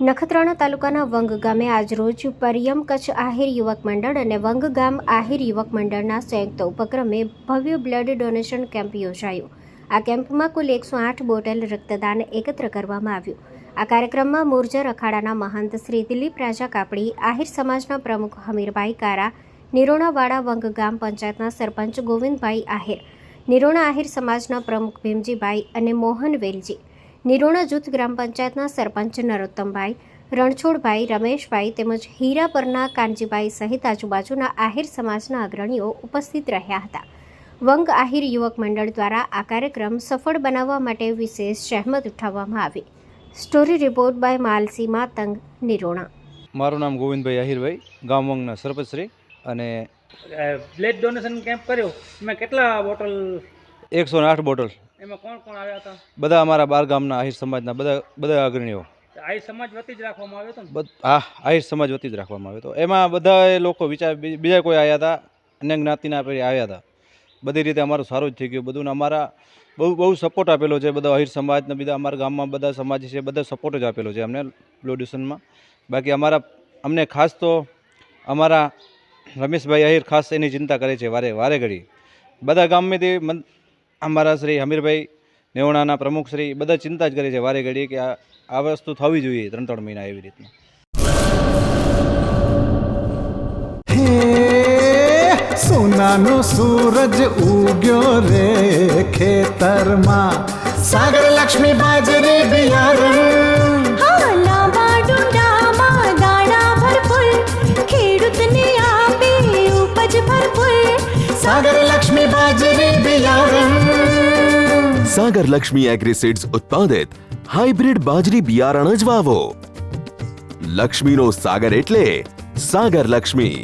નખત્રાણા તાલુકાના વંગ ગામે આજરોજ પરિયમ કચ્છ આહિર યુવક મંડળ અને વંગ ગામ આહિર યુવક મંડળના સંયુક્ત ઉપક્રમે ભવ્ય બ્લડ ડોનેશન કેમ્પ યોજાયો. આ કેમ્પમાં કુલ 108 બોટલ રક્તદાન એકત્ર કરવામાં આવ્યું. આ કાર્યક્રમમાં મોરજર અખાડાના મહંત શ્રી દિલીપ રાજા કાપડી, આહિર સમાજના પ્રમુખ હમીરભાઈ કારા, નિરોણાવાડા વંગ ગામ પંચાયતના સરપંચ ગોવિંદભાઈ આહિર, નિરોણા આહિર સમાજના પ્રમુખ ભીમજીભાઈ અને મોહન વેલજી, નિરોણા જૂથ ગ્રામ પંચાયતના સરપંચ નરોત્તમભાઈ, રણછોડભાઈ, રમેશભાઈ તેમજ હીરાપરના કાનજીભાઈ સહિત આજુબાજુના આહિર સમાજના અગ્રણીઓ ઉપસ્થિત રહ્યા હતા. વંગ આહિર યુવક મંડળ દ્વારા આ કાર્યક્રમ સફળ બનાવવા માટે વિશેષ જહેમત ઉઠાવવામાં આવી. Story report by Malsi Matang, Nirona. મારું નામ ગોવિંદભાઈ આહિરભાઈ, ગામ વંગના સરપંચશ્રી. અને બ્લડ ડોનેશન કેમ્પ કર્યો, એમાં કેટલા બોટલ? 108 બોટલ. એમાં કોણ કોણ આવ્યા હતા? બધા અમારા બાર ગામના આહિર સમાજના બધા અગ્રણીઓ. આહિર સમાજ વતી જ રાખવામાં આવ્યો હતો ને? હા, આહિર સમાજ વતી જ રાખવામાં આવ્યો હતો. એમાં બધા લોકો બીજા કોઈ આવ્યા હતા, અન્ય જ્ઞાતિના આવ્યા હતા. બધી રીતે અમારું સારું જ થઈ ગયું બધું. ને અમારા બહુ સપોર્ટ આપેલો છે બધા આહિર સમાજને, બીજા અમારા ગામમાં બધા સમાજ છે, બધા સપોર્ટ જ આપેલો છે અમને ડોનેશનમાં. બાકી અમને ખાસ તો અમારા રમેશભાઈ આહિર ખાસ એની ચિંતા કરે છે વારે ઘડી. બધા ગામમાંથી અમારા શ્રી હમીરભાઈ નેવણાના પ્રમુખ શ્રી બધા ચિંતા જ કરે છે વારે ઘડી કે આ વસ્તુ થવી જોઈએ 3-3 મહિના એવી રીતના. સોનાનો સૂરજ ઉગ્યો રે ખેતરમાં, સાગર લક્ષ્મી બાજરી બિયારણ, લાંબા ડુંડામાં દાણા ભરપૂર, ખેડૂતને આપે ઉપજ ભરપૂર. સાગર લક્ષ્મી બાજરી બિયારણ. સાગર લક્ષ્મી એગ્રીસીડ્સ ઉત્પાદિત હાઇબ્રિડ બાજરી બિયારણ જ વાવો. લક્ષ્મીનો સાગર એટલે સાગર લક્ષ્મી.